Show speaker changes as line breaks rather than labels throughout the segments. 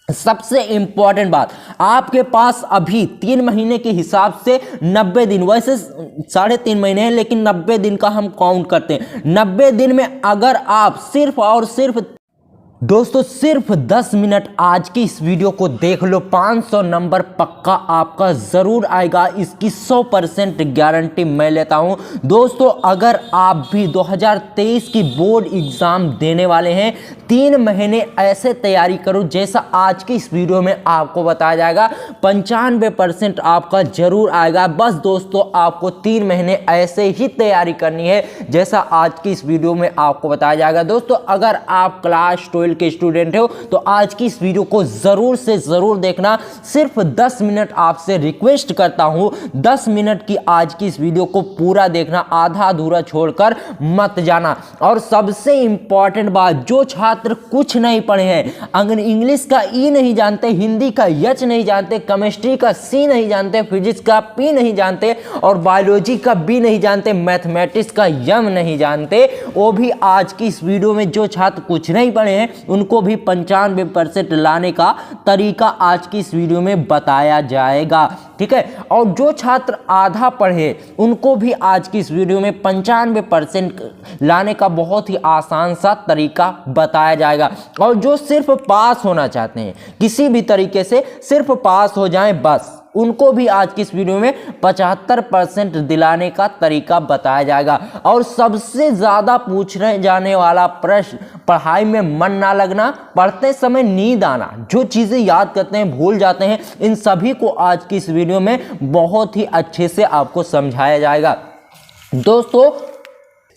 सबसे इंपॉर्टेंट बात, आपके पास अभी 3 महीने के हिसाब से 90 दिन, वैसे 3.5 महीने हैं लेकिन 90 दिन का हम काउंट करते हैं। 90 दिन में अगर आप सिर्फ और सिर्फ दोस्तों सिर्फ 10 मिनट आज की इस वीडियो को देख लो, 500 नंबर पक्का आपका ज़रूर आएगा, इसकी 100% गारंटी मैं लेता हूं। दोस्तों अगर आप भी 2023 की बोर्ड एग्ज़ाम देने वाले हैं, 3 महीने ऐसे तैयारी करो जैसा आज की इस वीडियो में आपको बताया जाएगा, 95% आपका ज़रूर आएगा। बस दोस्तों आपको 3 महीने ऐसे ही तैयारी करनी है जैसा आज की इस वीडियो में आपको बताया जाएगा। दोस्तों अगर आप क्लास 12 के स्टूडेंट हो तो आज की इस वीडियो को जरूर से जरूर देखना। सिर्फ 10 मिनट आपसे रिक्वेस्ट करता हूं, 10 मिनट की आज की इस वीडियो को पूरा देखना, आधा अधूरा छोड़कर मत जाना। और सबसे इंपॉर्टेंट बात, जो छात्र कुछ नहीं पढ़े हैं, अगर इंग्लिश का ई नहीं जानते, हिंदी का यच नहीं जानते, केमिस्ट्री का सी नहीं जानते, फिजिक्स का पी नहीं जानते और बायोलॉजी का बी नहीं जानते, मैथमेटिक्स का यम नहीं जानते, वो भी आज की इस वीडियो में जो छात्र कुछ नहीं पढ़े हैं उनको भी 95% लाने का तरीका आज की इस वीडियो में बताया जाएगा, ठीक है। और जो छात्र आधा पढ़े उनको भी आज की इस वीडियो में 95% लाने का बहुत ही आसान सा तरीका बताया जाएगा। और जो सिर्फ पास होना चाहते हैं, किसी भी तरीके से सिर्फ पास हो जाएं बस, उनको भी आज की इस वीडियो में 75% दिलाने का तरीका बताया जाएगा। और सबसे ज़्यादा पूछने जाने वाला प्रश्न, पढ़ाई में मन ना लगना, पढ़ते समय नींद आना, जो चीज़ें याद करते हैं भूल जाते हैं, इन सभी को आज की इस वीडियो में बहुत ही अच्छे से आपको समझाया जाएगा। दोस्तों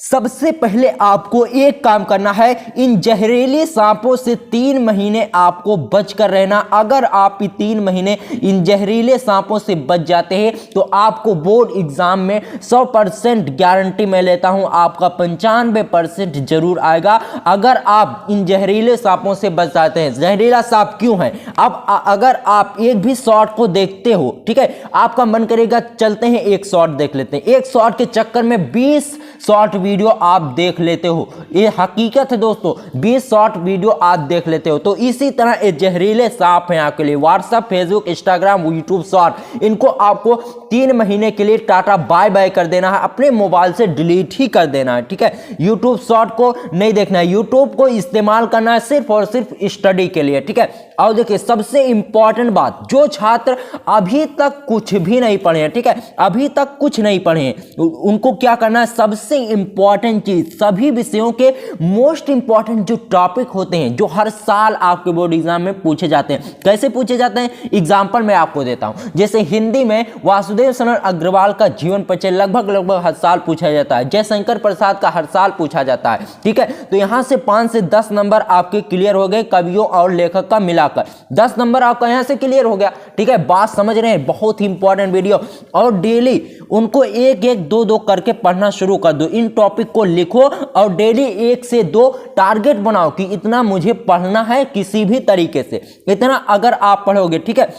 सबसे पहले आपको एक काम करना है, इन जहरीले सांपों से 3 महीने आपको बच कर रहना। अगर आप 3 महीने इन जहरीले सांपों से बच जाते हैं तो आपको बोर्ड एग्जाम में 100% गारंटी मैं लेता हूं, आपका 95% जरूर आएगा अगर आप इन जहरीले सांपों से बच जाते हैं। जहरीला सांप क्यों है? अब अगर आप एक भी शॉर्ट को देखते हो, ठीक है, आपका मन करेगा चलते हैं एक शॉर्ट देख लेते हैं, एक शॉर्ट के चक्कर में 20 शॉर्ट वीडियो आप देख लेते हो, ये हकीकत है दोस्तों, 20 शॉर्ट वीडियो आप देख लेते हो। तो इसी तरह ये जहरीले सांप हैं आपके लिए, WhatsApp, Facebook, Instagram, YouTube short, इनको आपको 3 महीने के लिए टाटा बाय बाय कर देना है, अपने मोबाइल से डिलीट ही कर देना है, ठीक है। यूट्यूब शॉर्ट को नहीं देखना है, यूट्यूब को इस्तेमाल करना है सिर्फ और सिर्फ स्टडी के लिए, ठीक है। और देखिए सबसे इंपॉर्टेंट बात, जो छात्र अभी तक कुछ भी नहीं पढ़े हैं, ठीक है, अभी तक कुछ नहीं पढ़े हैं, उनको क्या करना है, सबसे इंपॉर्टेंट चीज, सभी विषयों के मोस्ट इंपॉर्टेंट जो टॉपिक होते हैं, जो हर साल आपके बोर्ड एग्जाम में पूछे जाते हैं। कैसे पूछे जाते हैं? एग्जाम्पल मैं आपको देता हूं। जैसे हिंदी में वासुदेव शरण अग्रवाल का जीवन परिचय लगभग हर साल पूछा जाता है, जयशंकर प्रसाद का हर साल पूछा जाता है, ठीक है। तो यहां से 5 से 10 नंबर आपके क्लियर हो गए, कवियों और लेखक का मिलाकर 10 नंबर आपका यहां से क्लियर हो गया, ठीक है। बात समझ रहे हैं? बहुत ही इंपॉर्टेंट वीडियो। और डेली उनको 1-1, 2-2 करके पढ़ना शुरू कर दो, इन टॉपिक को लिखो और डेली 1 से 2 टारगेट बनाओ कि इतना मुझे पढ़ना है किसी भी तरीके से, इतना अगर आप पढ़ोगे, ठीक है।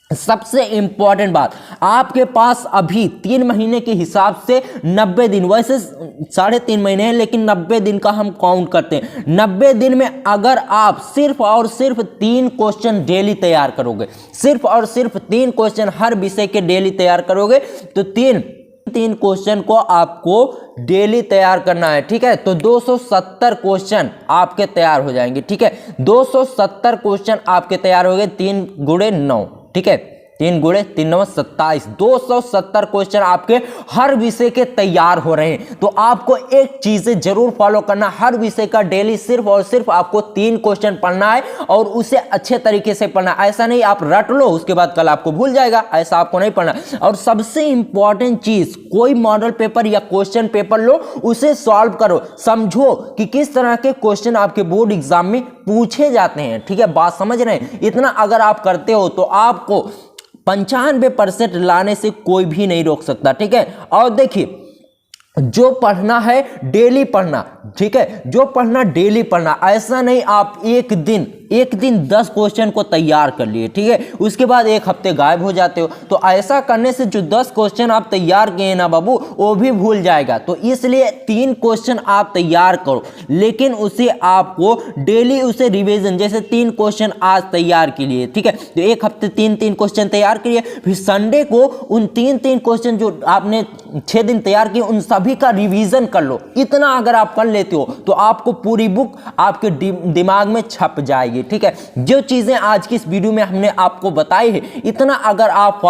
सबसे इंपॉर्टेंट बात, आपके पास अभी 3 महीने के हिसाब से 90 दिन, वैसे 3.5 महीने हैं लेकिन 90 दिन का हम काउंट करते हैं। 90 दिन में अगर आप सिर्फ और सिर्फ 3 क्वेश्चन डेली तैयार करोगे, सिर्फ और सिर्फ 3 क्वेश्चन हर विषय के डेली तैयार करोगे, तो 3 क्वेश्चन को आपको डेली तैयार करना है, ठीक है। तो 270 क्वेश्चन आपके तैयार हो जाएंगे, ठीक है। 270 क्वेश्चन आपके तैयार हो गए, 3 गुणे 9, ठीक है, 3 गुणे 3 9 27, 270 क्वेश्चन आपके हर विषय के तैयार हो रहे हैं। तो आपको एक चीज जरूर फॉलो करना, हर विषय का डेली सिर्फ और सिर्फ आपको 3 क्वेश्चन पढ़ना है और उसे अच्छे तरीके से पढ़ना। ऐसा नहीं आप रट लो उसके बाद कल आपको भूल जाएगा, ऐसा आपको नहीं पढ़ना। और सबसे इंपॉर्टेंट चीज, कोई मॉडल पेपर या क्वेश्चन पेपर लो, उसे सॉल्व करो, समझो कि किस तरह के क्वेश्चन आपके बोर्ड एग्जाम में पूछे जाते हैं, ठीक है। बात समझ रहे हैं? इतना अगर आप करते हो तो आपको 95% लाने से कोई भी नहीं रोक सकता, ठीक है। और देखिए जो पढ़ना है डेली पढ़ना, ठीक है, जो पढ़ना डेली पढ़ना, ऐसा नहीं आप एक दिन एक दिन 10 क्वेश्चन को तैयार कर लिए, ठीक है, उसके बाद एक हफ्ते गायब हो जाते हो। तो ऐसा करने से जो 10 क्वेश्चन आप तैयार किए ना बाबू, वो भी भूल जाएगा। तो इसलिए 3 क्वेश्चन आप तैयार करो, लेकिन उसे आपको डेली उसे रिवीजन, जैसे 3 क्वेश्चन आज तैयार के लिए, ठीक है, तो एक हफ्ते 3-3 क्वेश्चन तैयार करिए, फिर संडे को उन 3-3 क्वेश्चन जो आपने 6 दिन तैयार किए उन सभी का रिवीजन कर लो। इतना अगर आप कर लेते हो तो आपको पूरी बुक आपके दिमाग में छप जाएगी, ठीक है। जो चीजें आज की इस वीडियो में हमने आपको बताई है, इतना अगर आप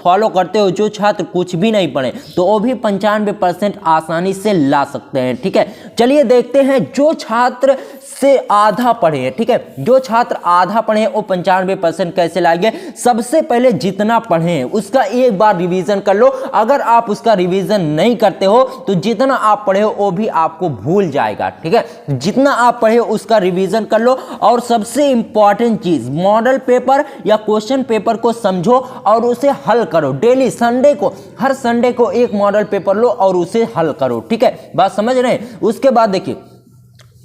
फॉलो करते हो, जो छात्र कुछ भी नहीं पढ़े तो वो भी 95% आसानी से ला सकते हैं, ठीक है। चलिए देखते हैं जो छात्र से आधा पढ़े हैं, ठीक है, जो छात्र आधा पढ़े हैं वो 95% कैसे लाएंगे। सबसे पहले जितना पढ़े हैं उसका एक बार रिवीजन कर लो। अगर आप उसका रिवीजन नहीं करते हो तो जितना आप पढ़े हो वो भी आपको भूल जाएगा, ठीक है। जितना आप पढ़े हो उसका रिवीजन कर लो। और सबसे इंपॉर्टेंट चीज, मॉडल पेपर या क्वेश्चन पेपर को समझो और उसे हल करो डेली। संडे को, हर संडे को एक मॉडल पेपर लो और उसे हल करो, ठीक है, बात समझ रहे हैं। उसके बाद देखिए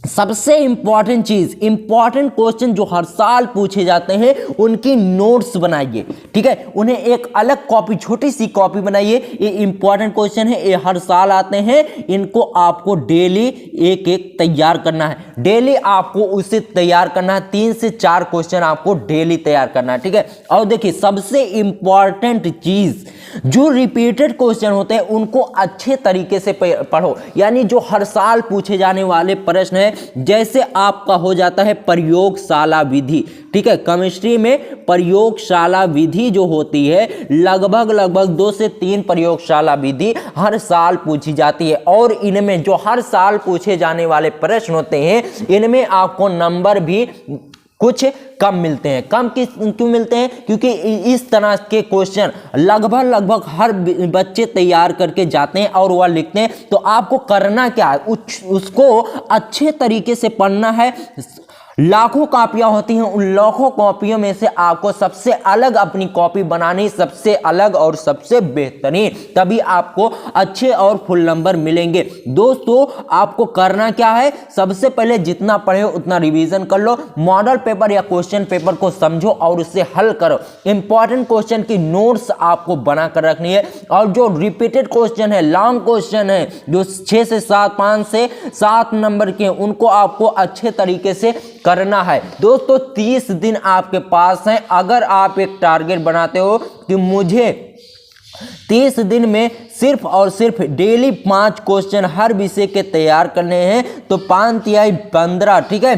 सबसे इंपॉर्टेंट चीज, इंपॉर्टेंट क्वेश्चन जो हर साल पूछे जाते हैं उनकी नोट्स बनाइए, ठीक है। उन्हें एक अलग कॉपी, छोटी सी कॉपी बनाइए। ये इंपॉर्टेंट क्वेश्चन है, ये हर साल आते हैं, इनको आपको डेली एक एक तैयार करना है। डेली आपको उसे तैयार करना है, 3 से 4 क्वेश्चन आपको डेली तैयार करना है, ठीक है। और देखिए सबसे इंपॉर्टेंट चीज, जो रिपीटेड क्वेश्चन होते हैं उनको अच्छे तरीके से पढ़ो। यानी जो हर साल पूछे जाने वाले प्रश्न है, जैसे आपका हो जाता है प्रयोगशाला विधि, ठीक है, केमिस्ट्री में प्रयोगशाला विधि जो होती है, लगभग 2 से 3 प्रयोगशाला विधि हर साल पूछी जाती है। और इनमें जो हर साल पूछे जाने वाले प्रश्न होते हैं, इनमें आपको नंबर भी कुछ कम मिलते हैं। कम क्यों मिलते हैं? क्योंकि इस तरह के क्वेश्चन लगभग हर बच्चे तैयार करके जाते हैं और वह लिखते हैं। तो आपको करना क्या है, उसको अच्छे तरीके से पढ़ना है। लाखों कॉपियां होती हैं, उन लाखों कॉपियों में से आपको सबसे अलग अपनी कॉपी बनानी, सबसे अलग और सबसे बेहतरीन, तभी आपको अच्छे और फुल नंबर मिलेंगे। दोस्तों आपको करना क्या है, सबसे पहले जितना पढ़े हो उतना रिवीजन कर लो। मॉडल पेपर या क्वेश्चन पेपर को समझो और उससे हल करो। इंपॉर्टेंट क्वेश्चन की नोट्स आपको बनाकर रखनी है। और जो रिपीटेड क्वेश्चन है, लॉन्ग क्वेश्चन है, जो 6 से 7, 5 से 7 नंबर के, उनको आपको अच्छे तरीके से करना है। दोस्तों 30 दिन आपके पास हैं। अगर आप एक टारगेट बनाते हो कि मुझे 30 दिन में सिर्फ और सिर्फ डेली 5 क्वेश्चन हर विषय के तैयार करने हैं, तो 5 तिहाई 15, ठीक है।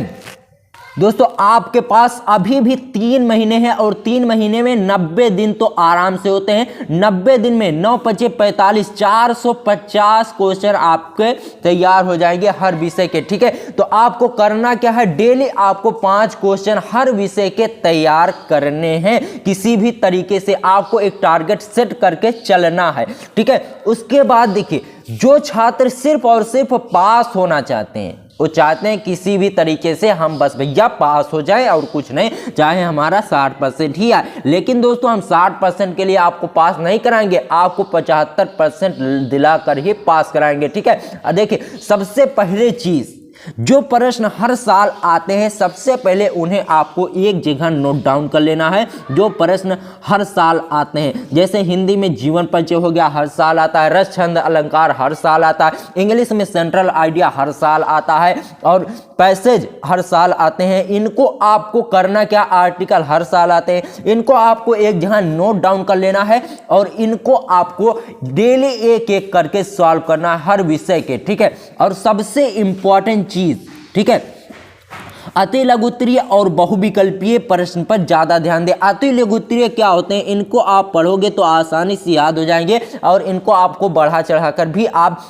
दोस्तों आपके पास अभी भी 3 महीने हैं और 3 महीने में 90 दिन तो आराम से होते हैं। 90 दिन में 9 × 5 = 45, 450 क्वेश्चन आपके तैयार हो जाएंगे हर विषय के, ठीक है। तो आपको करना क्या है, डेली आपको 5 क्वेश्चन हर विषय के तैयार करने हैं। किसी भी तरीके से आपको एक टारगेट सेट करके चलना है, ठीक है। उसके बाद देखिए जो छात्र सिर्फ और सिर्फ पास होना चाहते हैं, वो चाहते हैं किसी भी तरीके से हम बस भैया पास हो जाए और कुछ नहीं, चाहे हमारा 60% ही आए। लेकिन दोस्तों हम 60% के लिए आपको पास नहीं कराएंगे, आपको 75% दिलाकर ही पास कराएंगे, ठीक है। देखिए सबसे पहले चीज, जो प्रश्न हर साल आते हैं सबसे पहले उन्हें आपको एक जगह नोट डाउन कर लेना है। जो प्रश्न हर साल आते हैं, जैसे हिंदी में जीवन परिचय हो गया, हर साल आता है। रस छंद अलंकार हर साल आता है। इंग्लिश में सेंट्रल आइडिया हर साल आता है और पैसेज हर साल आते हैं। इनको आपको करना क्या, आर्टिकल हर साल आते हैं, इनको आपको एक जगह नोट डाउन कर लेना है और इनको आपको डेली एक एक करके सॉल्व करना है हर विषय के, ठीक है। और सबसे इंपॉर्टेंट चीज, ठीक है, अति लघुत्तरीय और बहुविकल्पीय प्रश्न पर ज्यादा ध्यान दें। अति लघुत्तरीय क्या होते हैं, इनको आप पढ़ोगे तो आसानी से याद हो जाएंगे और इनको आपको बढ़ा चढ़ाकर भी आप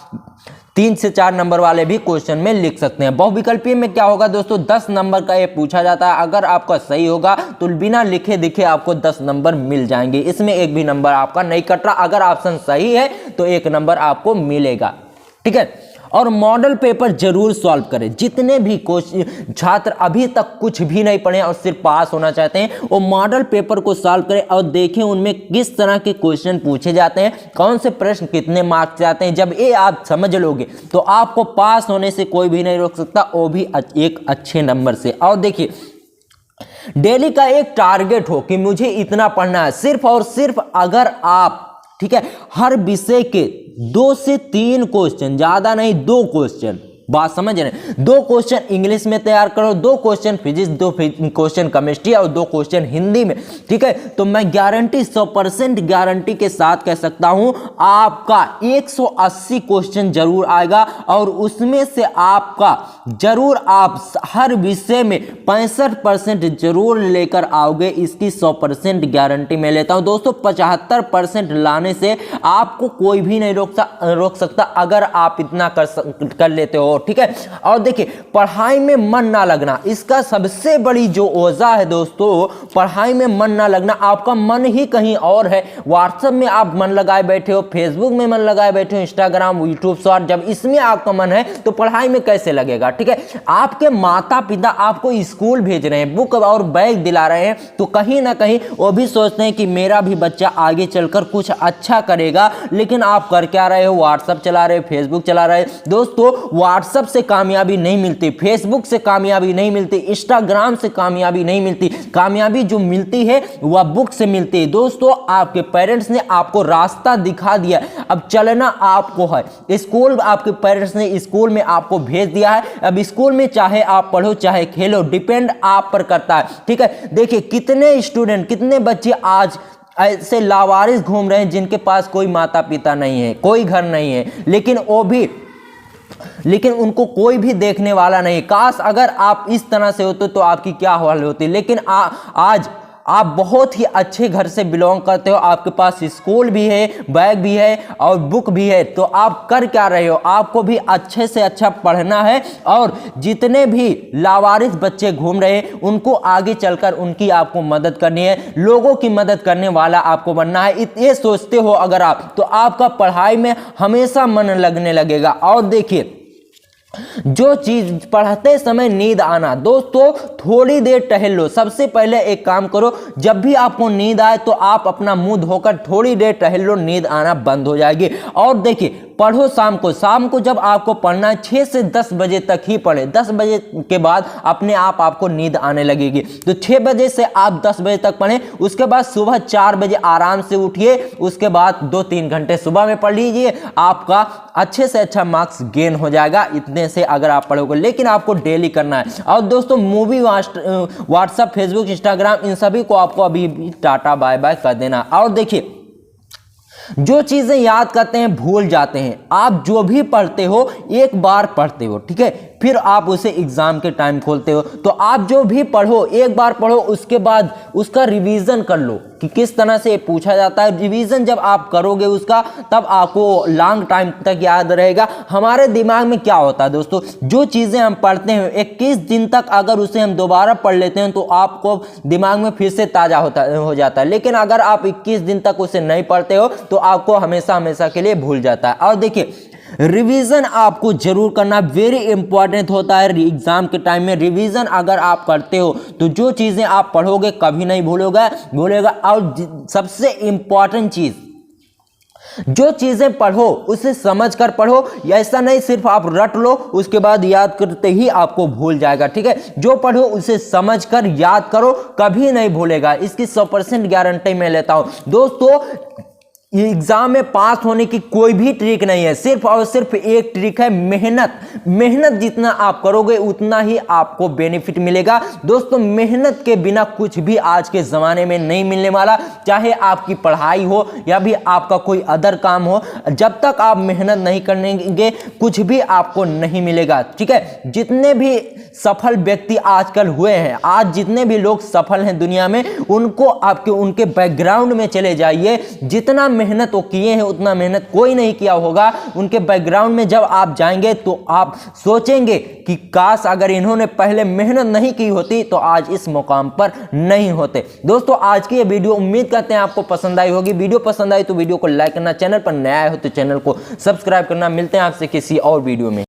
3 से 4 नंबर वाले भी क्वेश्चन में लिख सकते हैं। बहुविकल्पीय में क्या होगा दोस्तों, 10 नंबर का ये पूछा जाता है। अगर आपका सही होगा तो बिना लिखे दिखे आपको 10 नंबर मिल जाएंगे, इसमें एक भी नंबर आपका नहीं कट रहा। अगर ऑप्शन सही है तो 1 नंबर आपको मिलेगा, ठीक है। और मॉडल पेपर जरूर सॉल्व करें। जितने भी छात्र अभी तक कुछ भी नहीं पढ़े और सिर्फ पास होना चाहते हैं, वो मॉडल पेपर को सॉल्व करें और देखें उनमें किस तरह के क्वेश्चन पूछे जाते हैं, कौन से प्रश्न कितने मार्क्स से आते हैं। जब ये आप समझ लोगे तो आपको पास होने से कोई भी नहीं रोक सकता, वो भी एक अच्छे नंबर से। और देखिए डेली का एक टारगेट हो कि मुझे इतना पढ़ना है, सिर्फ और सिर्फ अगर आप, ठीक है, हर विषय के 2 से 3 क्वेश्चन, ज्यादा नहीं 2 क्वेश्चन, बात समझ रहे हैं, 2 क्वेश्चन इंग्लिश में तैयार करो, 2 क्वेश्चन फिजिक्स, 2 क्वेश्चन केमिस्ट्री और 2 क्वेश्चन हिंदी में, ठीक है, तो मैं गारंटी 100% गारंटी के साथ कह सकता हूं आपका 180 क्वेश्चन जरूर आएगा और उसमें से आपका जरूर आप हर विषय में 65% जरूर लेकर आओगे, इसकी 100% गारंटी मैं लेता हूं दोस्तों। 75% लाने से आपको कोई भी नहीं रोक सकता अगर आप इतना कर लेते हो, ठीक है। और देखिए, पढ़ाई में मन ना लगना, इसका सबसे बड़ी जो वजह है दोस्तों, पढ़ाई में मन ना लगना, आपका मन ही कहीं और है। व्हाट्सएप में आप मन लगाए बैठे हो, फेसबुक में मन लगाए बैठे हो, इंस्टाग्राम, यूट्यूब शॉर्ट, जब इसमें आपका मन है तो पढ़ाई में कैसे लगेगा, ठीक है। आपके माता पिता आपको स्कूल भेज रहे हैं, बुक और बैग दिला रहे हैं, तो कहीं ना कहीं वो भी सोचते हैं कि मेरा भी बच्चा आगे चलकर कुछ अच्छा करेगा, लेकिन आप कर क्या रहे हो, व्हाट्सएप चला रहे हो, फेसबुक चला रहे हो। दोस्तों, व्हाट्सएप से कामयाबी नहीं मिलती, फेसबुक से कामयाबी नहीं मिलती, इंस्टाग्राम से कामयाबी नहीं मिलती, कामयाबी जो मिलती है वह बुक से मिलती है। दोस्तों, आपके पेरेंट्स ने आपको रास्ता दिखा दिया, अब चलना आपको है। स्कूल, आपके पेरेंट्स ने स्कूल में आपको भेज दिया है, अब स्कूल में चाहे आप पढ़ो चाहे खेलो, डिपेंड आप पर करता है, ठीक है। देखिए, कितने स्टूडेंट, कितने बच्चे आज ऐसे लावारिस घूम रहे हैं जिनके पास कोई माता पिता नहीं है, कोई घर नहीं है, लेकिन उनको कोई भी देखने वाला नहीं। काश अगर आप इस तरह से होते तो आपकी क्या हाल होती। लेकिन आज आप बहुत ही अच्छे घर से बिलोंग करते हो, आपके पास स्कूल भी है, बैग भी है और बुक भी है, तो आप कर क्या रहे हो, आपको भी अच्छे से अच्छा पढ़ना है और जितने भी लावारिस बच्चे घूम रहे हैं उनको आगे चलकर उनकी आपको मदद करनी है, लोगों की मदद करने वाला आपको बनना है। ये सोचते हो अगर आप, तो आपका पढ़ाई में हमेशा मन लगने लगेगा। और देखिए, जो चीज पढ़ते समय नींद आना, दोस्तों थोड़ी देर टहल लो। सबसे पहले एक काम करो, जब भी आपको नींद आए तो आप अपना मुंह धोकर थोड़ी देर टहल लो, नींद आना बंद हो जाएगी। और देखिए, पढ़ो शाम को जब आपको पढ़ना है 6 से 10 बजे तक ही पढ़े, 10 बजे के बाद अपने आप आपको नींद आने लगेगी। तो 6 बजे से आप 10 बजे तक पढ़ें, उसके बाद सुबह 4 बजे आराम से उठिए, उसके बाद 2-3 घंटे सुबह में पढ़ लीजिए, आपका अच्छे से अच्छा मार्क्स गेन हो जाएगा इतने से अगर आप पढ़ोगे। लेकिन आपको डेली करना है। और दोस्तों, मूवी, व्हाट्सएप, फेसबुक, इंस्टाग्राम, इन सभी को आपको अभी टाटा बाय बाय कर देना। और देखिए, जो चीजें याद करते हैं भूल जाते हैं। आप जो भी पढ़ते हो एक बार पढ़ते हो, ठीक है, फिर आप उसे एग्जाम के टाइम खोलते हो। तो आप जो भी पढ़ो एक बार पढ़ो, उसके बाद उसका रिवीजन कर लो कि किस तरह से पूछा जाता है। रिवीजन जब आप करोगे उसका, तब आपको लॉन्ग टाइम तक याद रहेगा। हमारे दिमाग में क्या होता है दोस्तों, जो चीजें हम पढ़ते हैं 21 दिन तक अगर उसे हम दोबारा पढ़ लेते हैं तो आपको दिमाग में फिर से ताजा हो जाता है। लेकिन अगर आप 21 दिन तक उसे नहीं पढ़ते हो तो आपको हमेशा हमेशा के लिए भूल जाता है। और देखिए, रिवीजन आपको जरूर करना वेरी इंपॉर्टेंट होता है एग्जाम के टाइम में। रिवीजन अगर आप करते हो तो जो चीजें आप पढ़ोगे कभी नहीं भूलेगा। और सबसे इंपॉर्टेंट चीज, जो चीजें पढ़ो उसे समझकर पढ़ो, ऐसा नहीं सिर्फ आप रट लो उसके बाद याद करते ही आपको भूल जाएगा, ठीक है। जो पढ़ो उसे समझकर याद करो, कभी नहीं भूलेगा, इसकी 100% गारंटी मैं लेता हूं। दोस्तों, एग्जाम में पास होने की कोई भी ट्रिक नहीं है, सिर्फ और सिर्फ एक ट्रिक है, मेहनत जितना आप करोगे उतना ही आपको बेनिफिट मिलेगा। दोस्तों, मेहनत के बिना कुछ भी आज के जमाने में नहीं मिलने वाला, चाहे आपकी पढ़ाई हो या भी आपका कोई अदर काम हो, जब तक आप मेहनत नहीं करेंगे कुछ भी आपको नहीं मिलेगा, ठीक है। जितने भी सफल व्यक्ति आजकल हुए हैं, आज जितने भी लोग सफल हैं दुनिया में, उनके बैकग्राउंड में चले जाइए, जितना मेहनत वो किए हैं उतना मेहनत कोई नहीं किया होगा। उनके बैकग्राउंड में जब आप जाएंगे तो आप सोचेंगे कि काश अगर इन्होंने पहले मेहनत नहीं की होती तो आज इस मुकाम पर नहीं होते। दोस्तों, आज की ये वीडियो उम्मीद करते हैं आपको पसंद आई होगी। वीडियो पसंद आई तो वीडियो को लाइक करना, चैनल पर नया है तो चैनल को सब्सक्राइब करना। मिलते हैं आपसे किसी और वीडियो में।